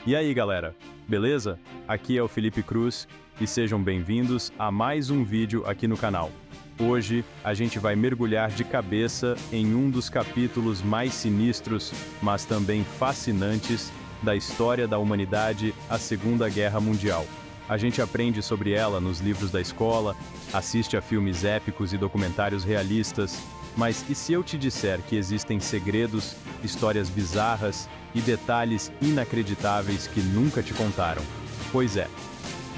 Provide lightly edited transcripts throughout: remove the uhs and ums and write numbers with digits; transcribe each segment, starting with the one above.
E aí, galera, beleza? Aqui é o Felipe Cruz e sejam bem-vindos a mais um vídeo aqui no canal. Hoje, a gente vai mergulhar de cabeça em um dos capítulos mais sinistros, mas também fascinantes, da história da humanidade, a Segunda Guerra Mundial. A gente aprende sobre ela nos livros da escola, assiste a filmes épicos e documentários realistas, mas e se eu te disser que existem segredos, histórias bizarras e detalhes inacreditáveis que nunca te contaram? Pois é,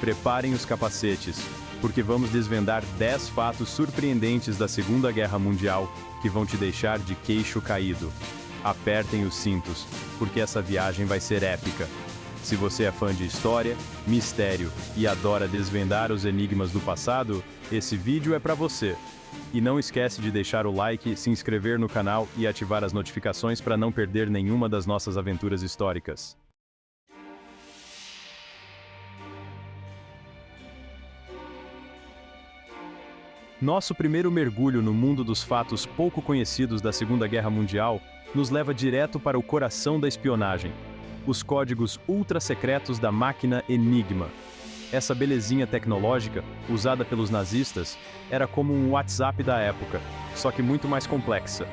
preparem os capacetes, porque vamos desvendar 10 fatos surpreendentes da Segunda Guerra Mundial que vão te deixar de queixo caído. Apertem os cintos, porque essa viagem vai ser épica. Se você é fã de história, mistério e adora desvendar os enigmas do passado, esse vídeo é para você. E não esquece de deixar o like, se inscrever no canal e ativar as notificações para não perder nenhuma das nossas aventuras históricas. Nosso primeiro mergulho no mundo dos fatos pouco conhecidos da Segunda Guerra Mundial nos leva direto para o coração da espionagem: os códigos ultra-secretos da máquina Enigma. Essa belezinha tecnológica, usada pelos nazistas, era como um WhatsApp da época, só que muito mais complexa.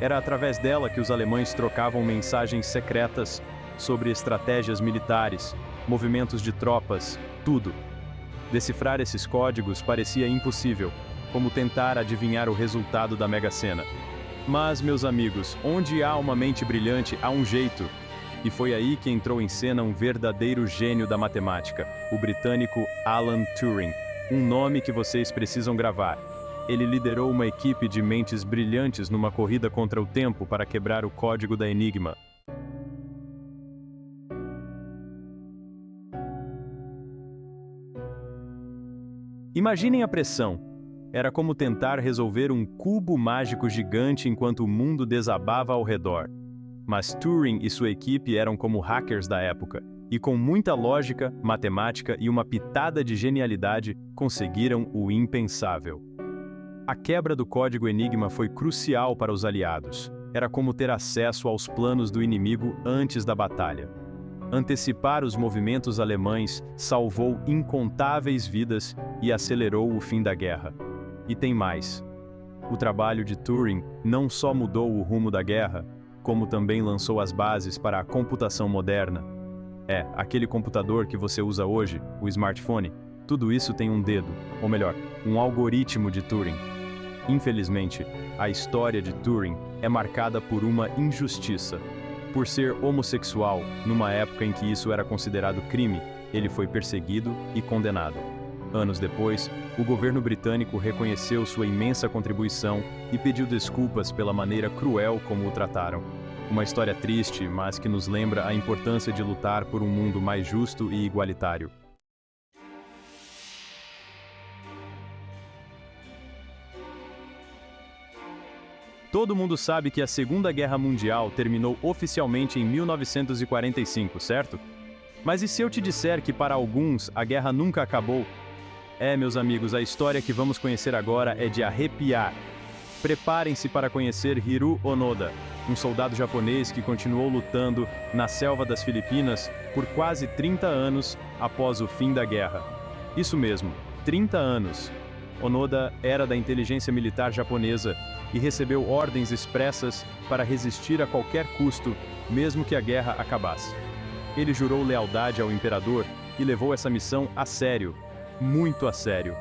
Era através dela que os alemães trocavam mensagens secretas sobre estratégias militares, movimentos de tropas, tudo. Decifrar esses códigos parecia impossível, como tentar adivinhar o resultado da Mega Sena. Mas, meus amigos, onde há uma mente brilhante, há um jeito. E foi aí que entrou em cena um verdadeiro gênio da matemática, o britânico Alan Turing, um nome que vocês precisam gravar. Ele liderou uma equipe de mentes brilhantes numa corrida contra o tempo para quebrar o código da Enigma. Imaginem a pressão. Era como tentar resolver um cubo mágico gigante enquanto o mundo desabava ao redor. Mas Turing e sua equipe eram como hackers da época, e com muita lógica, matemática e uma pitada de genialidade, conseguiram o impensável. A quebra do código Enigma foi crucial para os aliados. Era como ter acesso aos planos do inimigo antes da batalha. Antecipar os movimentos alemães salvou incontáveis vidas e acelerou o fim da guerra. E tem mais. O trabalho de Turing não só mudou o rumo da guerra, como também lançou as bases para a computação moderna. Aquele computador que você usa hoje, o smartphone, tudo isso tem um dedo, ou melhor, um algoritmo de Turing. Infelizmente, a história de Turing é marcada por uma injustiça. Por ser homossexual, numa época em que isso era considerado crime, ele foi perseguido e condenado. Anos depois, o governo britânico reconheceu sua imensa contribuição e pediu desculpas pela maneira cruel como o trataram. Uma história triste, mas que nos lembra a importância de lutar por um mundo mais justo e igualitário. Todo mundo sabe que a Segunda Guerra Mundial terminou oficialmente em 1945, certo? Mas e se eu te disser que para alguns a guerra nunca acabou? Meus amigos, a história que vamos conhecer agora é de arrepiar. Preparem-se para conhecer Hiroo Onoda, um soldado japonês que continuou lutando na selva das Filipinas por quase 30 anos após o fim da guerra. Isso mesmo, 30 anos. Onoda era da inteligência militar japonesa e recebeu ordens expressas para resistir a qualquer custo, mesmo que a guerra acabasse. Ele jurou lealdade ao imperador e levou essa missão a sério. Muito a sério.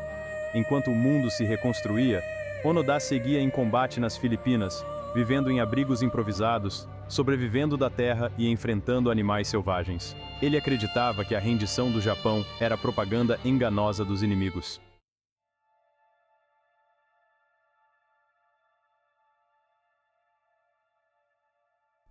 Enquanto o mundo se reconstruía, Onoda seguia em combate nas Filipinas, vivendo em abrigos improvisados, sobrevivendo da terra e enfrentando animais selvagens. Ele acreditava que a rendição do Japão era propaganda enganosa dos inimigos.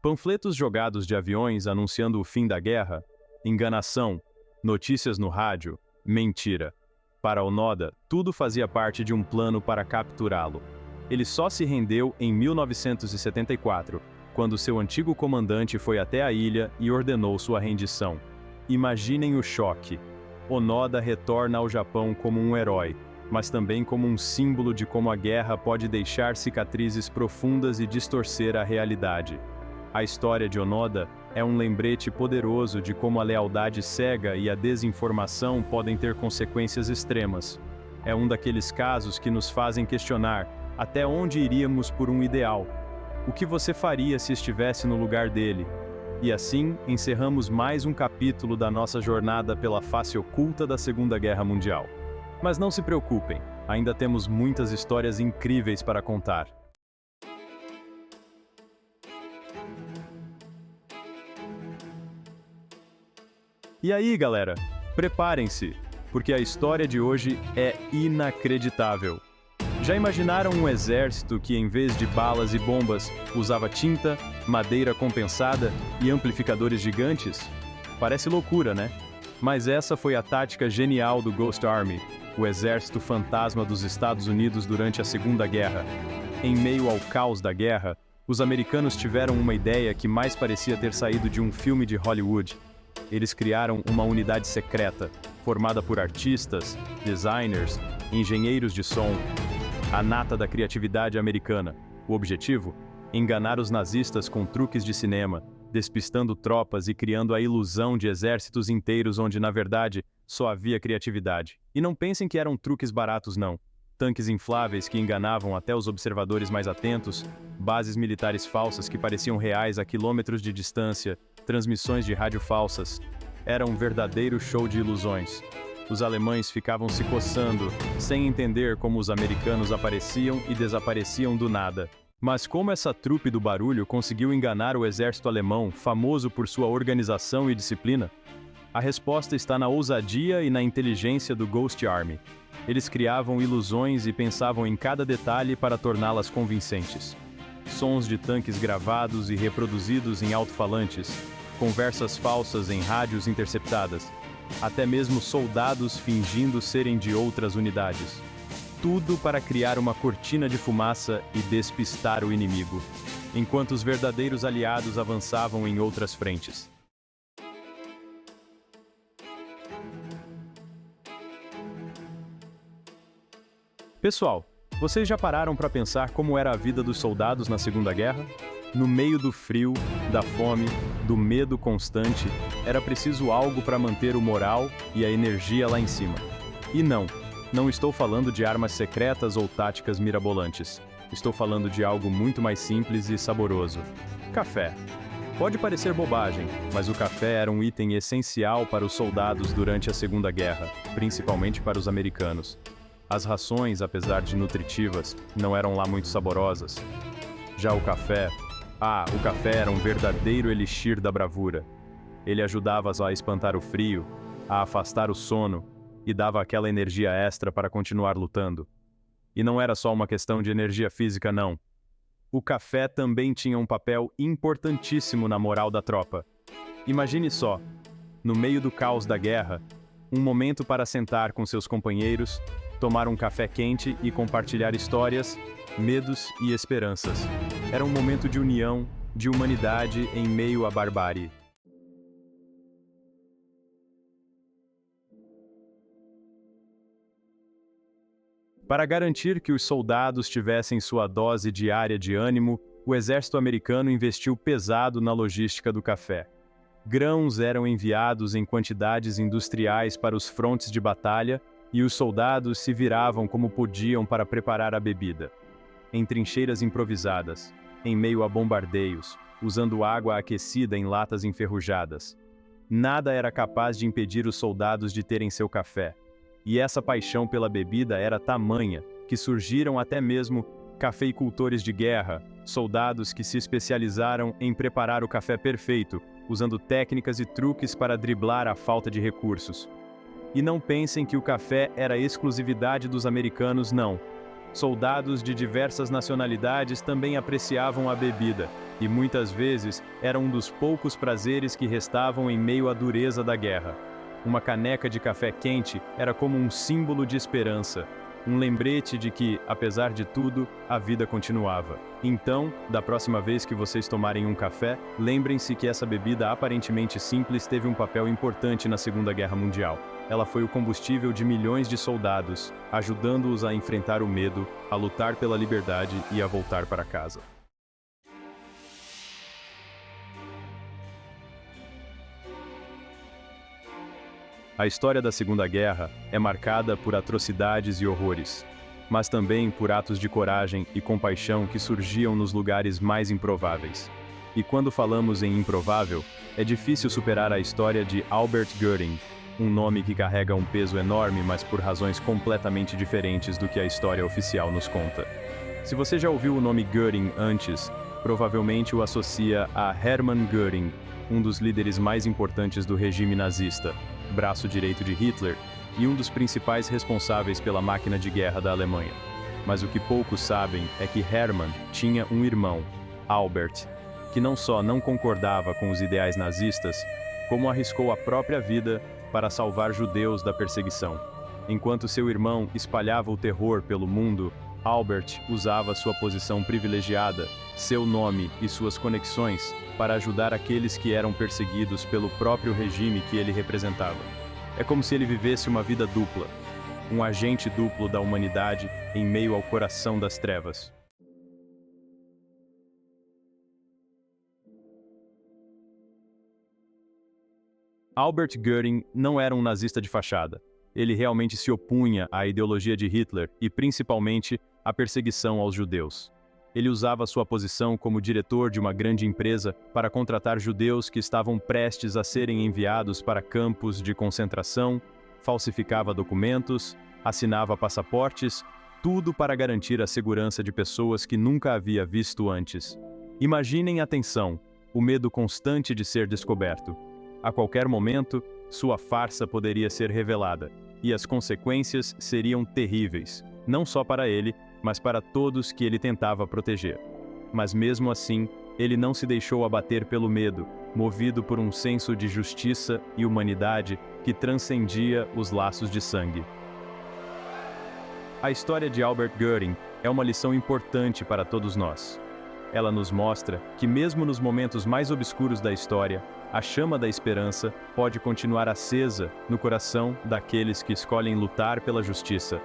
Panfletos jogados de aviões anunciando o fim da guerra, enganação, notícias no rádio, mentira. Para Onoda, tudo fazia parte de um plano para capturá-lo. Ele só se rendeu em 1974, quando seu antigo comandante foi até a ilha e ordenou sua rendição. Imaginem o choque. Onoda retorna ao Japão como um herói, mas também como um símbolo de como a guerra pode deixar cicatrizes profundas e distorcer a realidade. A história de Onoda É um lembrete poderoso de como a lealdade cega e a desinformação podem ter consequências extremas. É um daqueles casos que nos fazem questionar até onde iríamos por um ideal. O que você faria se estivesse no lugar dele? E assim, encerramos mais um capítulo da nossa jornada pela face oculta da Segunda Guerra Mundial. Mas não se preocupem, ainda temos muitas histórias incríveis para contar. E aí, galera? Preparem-se, porque a história de hoje é inacreditável. Já imaginaram um exército que, em vez de balas e bombas, usava tinta, madeira compensada e amplificadores gigantes? Parece loucura, né? Mas essa foi a tática genial do Ghost Army, o exército fantasma dos Estados Unidos durante a Segunda Guerra. Em meio ao caos da guerra, os americanos tiveram uma ideia que mais parecia ter saído de um filme de Hollywood. Eles criaram uma unidade secreta, formada por artistas, designers, engenheiros de som, a nata da criatividade americana. O objetivo? Enganar os nazistas com truques de cinema, despistando tropas e criando a ilusão de exércitos inteiros onde, na verdade, só havia criatividade. E não pensem que eram truques baratos, não. Tanques infláveis que enganavam até os observadores mais atentos, bases militares falsas que pareciam reais a quilômetros de distância, transmissões de rádio falsas. Era um verdadeiro show de ilusões. Os alemães ficavam se coçando, sem entender como os americanos apareciam e desapareciam do nada. Mas como essa trupe do barulho conseguiu enganar o exército alemão, famoso por sua organização e disciplina? A resposta está na ousadia e na inteligência do Ghost Army. Eles criavam ilusões e pensavam em cada detalhe para torná-las convincentes. Sons de tanques gravados e reproduzidos em alto-falantes, conversas falsas em rádios interceptadas, até mesmo soldados fingindo serem de outras unidades. Tudo para criar uma cortina de fumaça e despistar o inimigo, enquanto os verdadeiros aliados avançavam em outras frentes. Pessoal, vocês já pararam para pensar como era a vida dos soldados na Segunda Guerra? No meio do frio, da fome, do medo constante, era preciso algo para manter o moral e a energia lá em cima. E não estou falando de armas secretas ou táticas mirabolantes. Estou falando de algo muito mais simples e saboroso: café. Pode parecer bobagem, mas o café era um item essencial para os soldados durante a Segunda Guerra, principalmente para os americanos. As rações, apesar de nutritivas, não eram lá muito saborosas. Já o café era um verdadeiro elixir da bravura. Ele ajudava a espantar o frio, a afastar o sono e dava aquela energia extra para continuar lutando. E não era só uma questão de energia física, não. O café também tinha um papel importantíssimo na moral da tropa. Imagine só, no meio do caos da guerra, um momento para sentar com seus companheiros, tomar um café quente e compartilhar histórias, medos e esperanças. Era um momento de união, de humanidade em meio à barbárie. Para garantir que os soldados tivessem sua dose diária de ânimo, o exército americano investiu pesado na logística do café. Grãos eram enviados em quantidades industriais para os frontes de batalha e os soldados se viravam como podiam para preparar a bebida. Em trincheiras improvisadas, em meio a bombardeios, usando água aquecida em latas enferrujadas. Nada era capaz de impedir os soldados de terem seu café. E essa paixão pela bebida era tamanha que surgiram até mesmo cafeicultores de guerra, soldados que se especializaram em preparar o café perfeito, usando técnicas e truques para driblar a falta de recursos. E não pensem que o café era exclusividade dos americanos, não. Soldados de diversas nacionalidades também apreciavam a bebida, e muitas vezes era um dos poucos prazeres que restavam em meio à dureza da guerra. Uma caneca de café quente era como um símbolo de esperança, um lembrete de que, apesar de tudo, a vida continuava. Então, da próxima vez que vocês tomarem um café, lembrem-se que essa bebida aparentemente simples teve um papel importante na Segunda Guerra Mundial. Ela foi o combustível de milhões de soldados, ajudando-os a enfrentar o medo, a lutar pela liberdade e a voltar para casa. A história da Segunda Guerra é marcada por atrocidades e horrores, mas também por atos de coragem e compaixão que surgiam nos lugares mais improváveis. E quando falamos em improvável, é difícil superar a história de Albert Göring, um nome que carrega um peso enorme, mas por razões completamente diferentes do que a história oficial nos conta. Se você já ouviu o nome Göring antes, provavelmente o associa a Hermann Göring, um dos líderes mais importantes do regime nazista, braço direito de Hitler, e um dos principais responsáveis pela máquina de guerra da Alemanha. Mas o que poucos sabem é que Hermann tinha um irmão, Albert, que não só não concordava com os ideais nazistas, como arriscou a própria vida para salvar judeus da perseguição. Enquanto seu irmão espalhava o terror pelo mundo, Albert usava sua posição privilegiada, seu nome e suas conexões para ajudar aqueles que eram perseguidos pelo próprio regime que ele representava. É como se ele vivesse uma vida dupla, um agente duplo da humanidade em meio ao coração das trevas. Albert Göring não era um nazista de fachada. Ele realmente se opunha à ideologia de Hitler e, principalmente, à perseguição aos judeus. Ele usava sua posição como diretor de uma grande empresa para contratar judeus que estavam prestes a serem enviados para campos de concentração, falsificava documentos, assinava passaportes, tudo para garantir a segurança de pessoas que nunca havia visto antes. Imaginem a tensão, o medo constante de ser descoberto. A qualquer momento, sua farsa poderia ser revelada, e as consequências seriam terríveis, não só para ele, mas para todos que ele tentava proteger. Mas mesmo assim, ele não se deixou abater pelo medo, movido por um senso de justiça e humanidade que transcendia os laços de sangue. A história de Albert Göring é uma lição importante para todos nós. Ela nos mostra que mesmo nos momentos mais obscuros da história, a chama da esperança pode continuar acesa no coração daqueles que escolhem lutar pela justiça.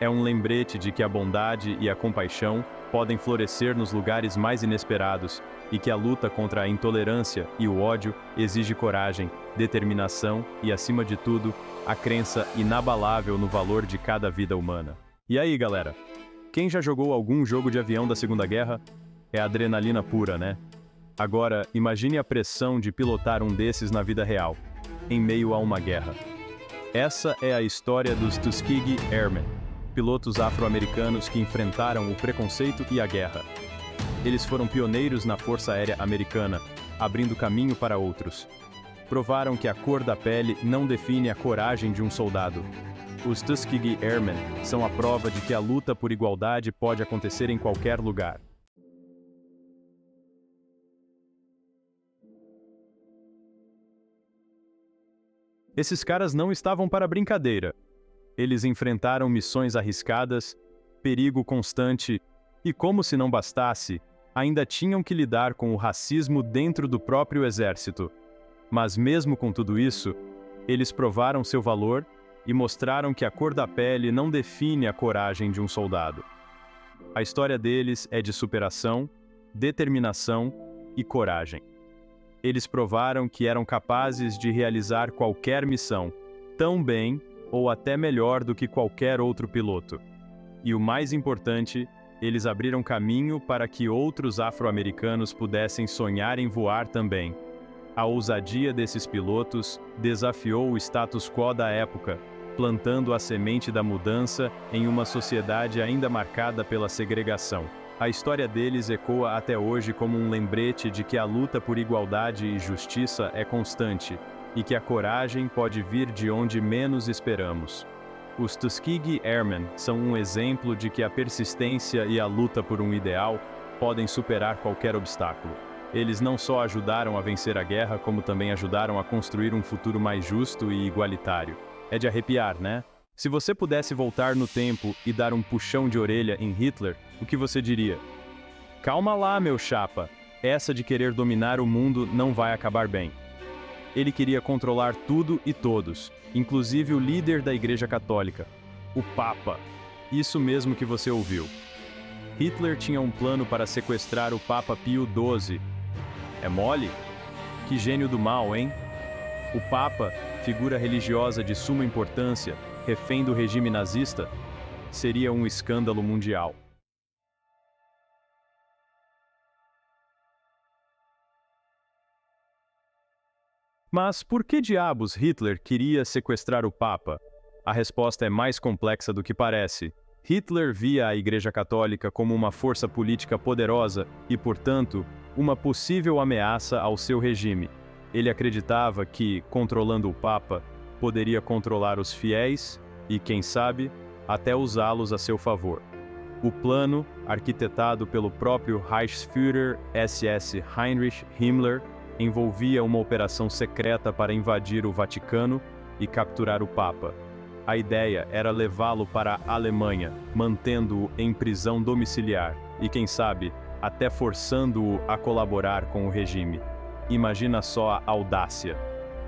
É um lembrete de que a bondade e a compaixão podem florescer nos lugares mais inesperados e que a luta contra a intolerância e o ódio exige coragem, determinação e, acima de tudo, a crença inabalável no valor de cada vida humana. E aí, galera? Quem já jogou algum jogo de avião da Segunda Guerra? É adrenalina pura, né? Agora, imagine a pressão de pilotar um desses na vida real, em meio a uma guerra. Essa é a história dos Tuskegee Airmen, pilotos afro-americanos que enfrentaram o preconceito e a guerra. Eles foram pioneiros na Força Aérea Americana, abrindo caminho para outros. Provaram que a cor da pele não define a coragem de um soldado. Os Tuskegee Airmen são a prova de que a luta por igualdade pode acontecer em qualquer lugar. Esses caras não estavam para brincadeira. Eles enfrentaram missões arriscadas, perigo constante e, como se não bastasse, ainda tinham que lidar com o racismo dentro do próprio exército. Mas mesmo com tudo isso, eles provaram seu valor e mostraram que a cor da pele não define a coragem de um soldado. A história deles é de superação, determinação e coragem. Eles provaram que eram capazes de realizar qualquer missão, tão bem ou até melhor do que qualquer outro piloto. E o mais importante, eles abriram caminho para que outros afro-americanos pudessem sonhar em voar também. A ousadia desses pilotos desafiou o status quo da época, plantando a semente da mudança em uma sociedade ainda marcada pela segregação. A história deles ecoa até hoje como um lembrete de que a luta por igualdade e justiça é constante, e que a coragem pode vir de onde menos esperamos. Os Tuskegee Airmen são um exemplo de que a persistência e a luta por um ideal podem superar qualquer obstáculo. Eles não só ajudaram a vencer a guerra, como também ajudaram a construir um futuro mais justo e igualitário. É de arrepiar, né? Se você pudesse voltar no tempo e dar um puxão de orelha em Hitler, o que você diria? Calma lá, meu chapa. Essa de querer dominar o mundo não vai acabar bem. Ele queria controlar tudo e todos, inclusive o líder da Igreja Católica, o Papa. Isso mesmo que você ouviu. Hitler tinha um plano para sequestrar o Papa Pio XII. É mole? Que gênio do mal, hein? O Papa figura religiosa de suma importância, refém do regime nazista, seria um escândalo mundial. Mas por que diabos Hitler queria sequestrar o Papa? A resposta é mais complexa do que parece. Hitler via a Igreja Católica como uma força política poderosa e, portanto, uma possível ameaça ao seu regime. Ele acreditava que, controlando o Papa, poderia controlar os fiéis e, quem sabe, até usá-los a seu favor. O plano, arquitetado pelo próprio Reichsführer SS Heinrich Himmler, envolvia uma operação secreta para invadir o Vaticano e capturar o Papa. A ideia era levá-lo para a Alemanha, mantendo-o em prisão domiciliar e, quem sabe, até forçando-o a colaborar com o regime. Imagina só a audácia.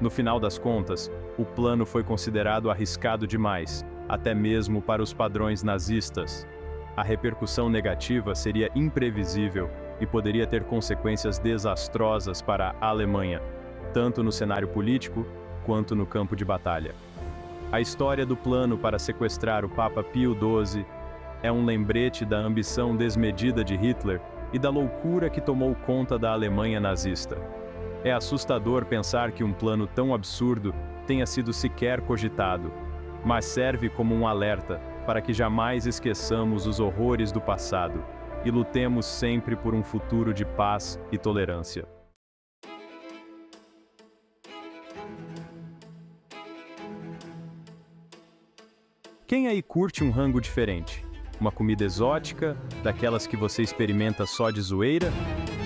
No final das contas, o plano foi considerado arriscado demais, até mesmo para os padrões nazistas. A repercussão negativa seria imprevisível e poderia ter consequências desastrosas para a Alemanha, tanto no cenário político quanto no campo de batalha. A história do plano para sequestrar o Papa Pio XII é um lembrete da ambição desmedida de Hitler e da loucura que tomou conta da Alemanha nazista. É assustador pensar que um plano tão absurdo tenha sido sequer cogitado, mas serve como um alerta para que jamais esqueçamos os horrores do passado e lutemos sempre por um futuro de paz e tolerância. Quem aí curte um rango diferente? Uma comida exótica, daquelas que você experimenta só de zoeira?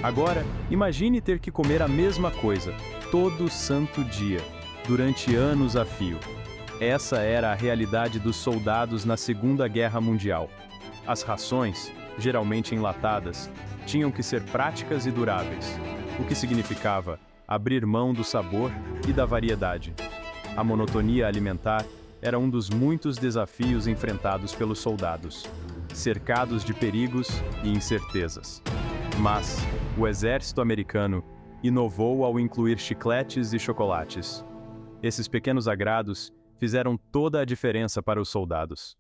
Agora, imagine ter que comer a mesma coisa, todo santo dia, durante anos a fio. Essa era a realidade dos soldados na Segunda Guerra Mundial. As rações, geralmente enlatadas, tinham que ser práticas e duráveis, o que significava abrir mão do sabor e da variedade. A monotonia alimentar era um dos muitos desafios enfrentados pelos soldados, cercados de perigos e incertezas. Mas o exército americano inovou ao incluir chicletes e chocolates. Esses pequenos agrados fizeram toda a diferença para os soldados.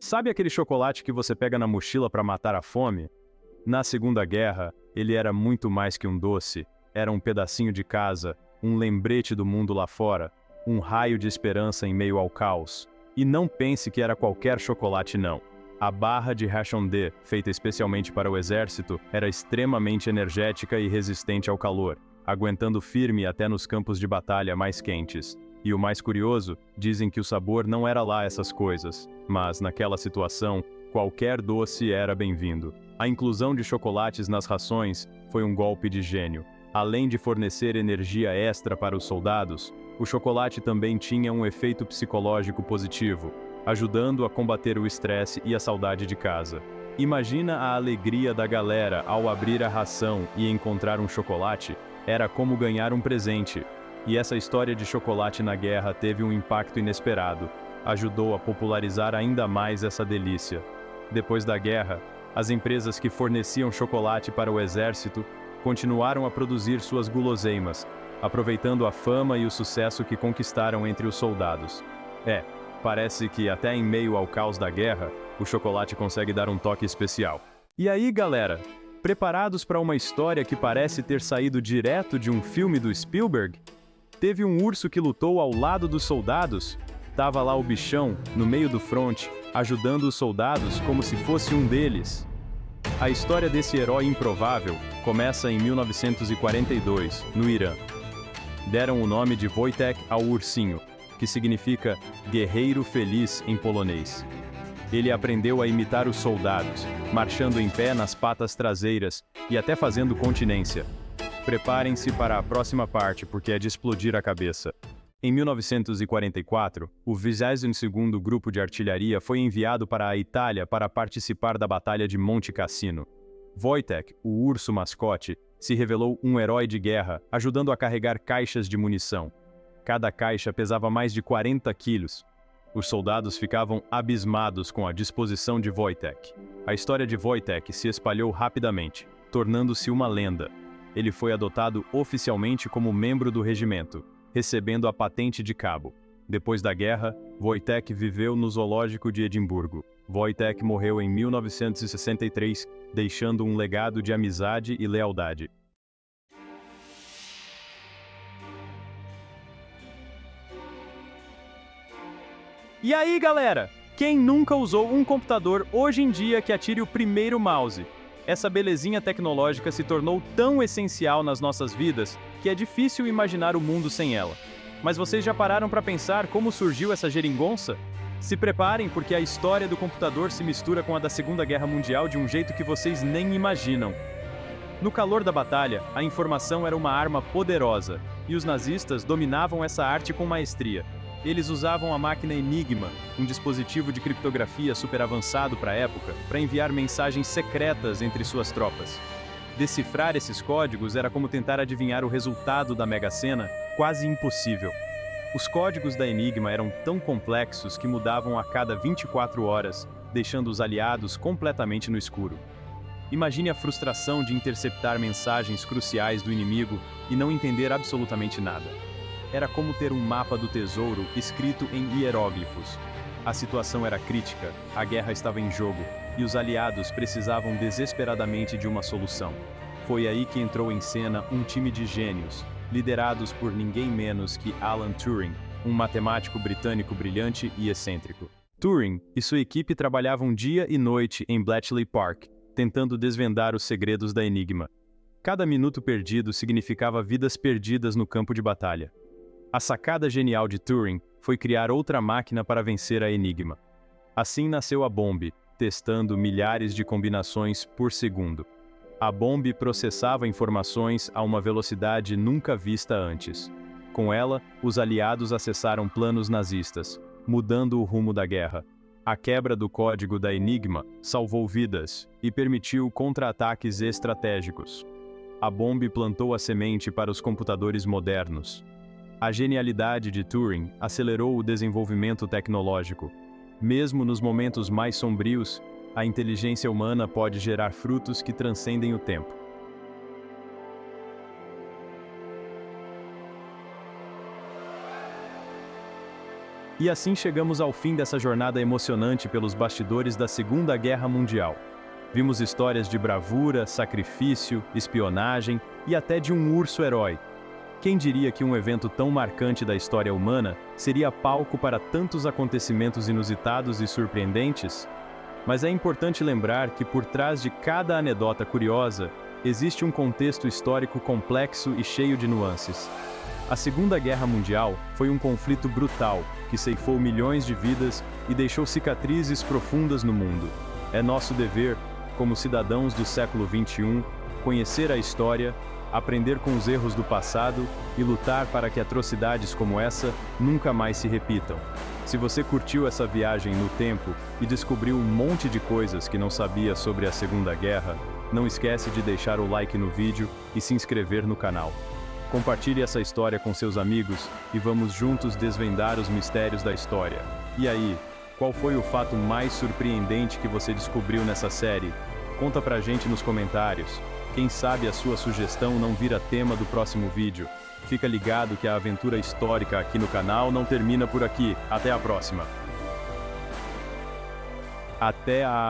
Sabe aquele chocolate que você pega na mochila para matar a fome? Na Segunda Guerra, ele era muito mais que um doce, era um pedacinho de casa, um lembrete do mundo lá fora, um raio de esperança em meio ao caos. E não pense que era qualquer chocolate não. A barra de Ration D, feita especialmente para o exército, era extremamente energética e resistente ao calor, aguentando firme até nos campos de batalha mais quentes. E o mais curioso, dizem que o sabor não era lá essas coisas, mas naquela situação, qualquer doce era bem-vindo. A inclusão de chocolates nas rações foi um golpe de gênio. Além de fornecer energia extra para os soldados, o chocolate também tinha um efeito psicológico positivo, ajudando a combater o estresse e a saudade de casa. Imagina a alegria da galera ao abrir a ração e encontrar um chocolate, era como ganhar um presente. E essa história de chocolate na guerra teve um impacto inesperado, ajudou a popularizar ainda mais essa delícia. Depois da guerra, as empresas que forneciam chocolate para o exército continuaram a produzir suas guloseimas, aproveitando a fama e o sucesso que conquistaram entre os soldados. Parece que até em meio ao caos da guerra, o chocolate consegue dar um toque especial. E aí, galera, preparados para uma história que parece ter saído direto de um filme do Spielberg? Teve um urso que lutou ao lado dos soldados? Tava lá o bichão, no meio do fronte, ajudando os soldados como se fosse um deles. A história desse herói improvável começa em 1942, no Irã. Deram o nome de Wojtek ao ursinho, que significa guerreiro feliz em polonês. Ele aprendeu a imitar os soldados, marchando em pé nas patas traseiras e até fazendo continência. Preparem-se para a próxima parte, porque é de explodir a cabeça. Em 1944, o 22º Grupo de Artilharia foi enviado para a Itália para participar da Batalha de Monte Cassino. Wojtek, o urso mascote, se revelou um herói de guerra, ajudando a carregar caixas de munição. Cada caixa pesava mais de 40 quilos. Os soldados ficavam abismados com a disposição de Wojtek. A história de Wojtek se espalhou rapidamente. tornando-se uma lenda. Ele foi adotado oficialmente como membro do regimento, recebendo a patente de cabo. Depois da guerra, Wojtek viveu no zoológico de Edimburgo. Wojtek morreu em 1963, deixando um legado de amizade e lealdade. E aí, galera? Quem nunca usou um computador hoje em dia que atire o primeiro mouse? Essa belezinha tecnológica se tornou tão essencial nas nossas vidas que é difícil imaginar o mundo sem ela. Mas vocês já pararam para pensar como surgiu essa geringonça? Se preparem, porque a história do computador se mistura com a da Segunda Guerra Mundial de um jeito que vocês nem imaginam. No calor da batalha, a informação era uma arma poderosa, e os nazistas dominavam essa arte com maestria. Eles usavam a máquina Enigma, um dispositivo de criptografia super avançado para a época, para enviar mensagens secretas entre suas tropas. Decifrar esses códigos era como tentar adivinhar o resultado da Mega Sena, quase impossível. Os códigos da Enigma eram tão complexos que mudavam a cada 24 horas, deixando os aliados completamente no escuro. Imagine a frustração de interceptar mensagens cruciais do inimigo e não entender absolutamente nada. Era como ter um mapa do tesouro escrito em hieróglifos. A situação era crítica, a guerra estava em jogo, e os aliados precisavam desesperadamente de uma solução. Foi aí que entrou em cena um time de gênios, liderados por ninguém menos que Alan Turing, um matemático britânico brilhante e excêntrico. Turing e sua equipe trabalhavam dia e noite em Bletchley Park, tentando desvendar os segredos da Enigma. Cada minuto perdido significava vidas perdidas no campo de batalha. A sacada genial de Turing foi criar outra máquina para vencer a Enigma. Assim nasceu a bombe, testando milhares de combinações por segundo. A bombe processava informações a uma velocidade nunca vista antes. Com ela, os aliados acessaram planos nazistas, mudando o rumo da guerra. A quebra do código da Enigma salvou vidas e permitiu contra-ataques estratégicos. A bombe plantou a semente para os computadores modernos. A genialidade de Turing acelerou o desenvolvimento tecnológico. Mesmo nos momentos mais sombrios, a inteligência humana pode gerar frutos que transcendem o tempo. E assim chegamos ao fim dessa jornada emocionante pelos bastidores da Segunda Guerra Mundial. Vimos histórias de bravura, sacrifício, espionagem e até de um urso-herói. Quem diria que um evento tão marcante da história humana seria palco para tantos acontecimentos inusitados e surpreendentes? Mas é importante lembrar que por trás de cada anedota curiosa, existe um contexto histórico complexo e cheio de nuances. A Segunda Guerra Mundial foi um conflito brutal, que ceifou milhões de vidas e deixou cicatrizes profundas no mundo. É nosso dever, como cidadãos do século XXI, conhecer a história, aprender com os erros do passado e lutar para que atrocidades como essa nunca mais se repitam. Se você curtiu essa viagem no tempo e descobriu um monte de coisas que não sabia sobre a Segunda Guerra, não esquece de deixar o like no vídeo e se inscrever no canal. Compartilhe essa história com seus amigos e vamos juntos desvendar os mistérios da história. E aí, qual foi o fato mais surpreendente que você descobriu nessa série? Conta pra gente nos comentários. Quem sabe a sua sugestão não vira tema do próximo vídeo. Fica ligado que a aventura histórica aqui no canal não termina por aqui. Até a próxima. Até a...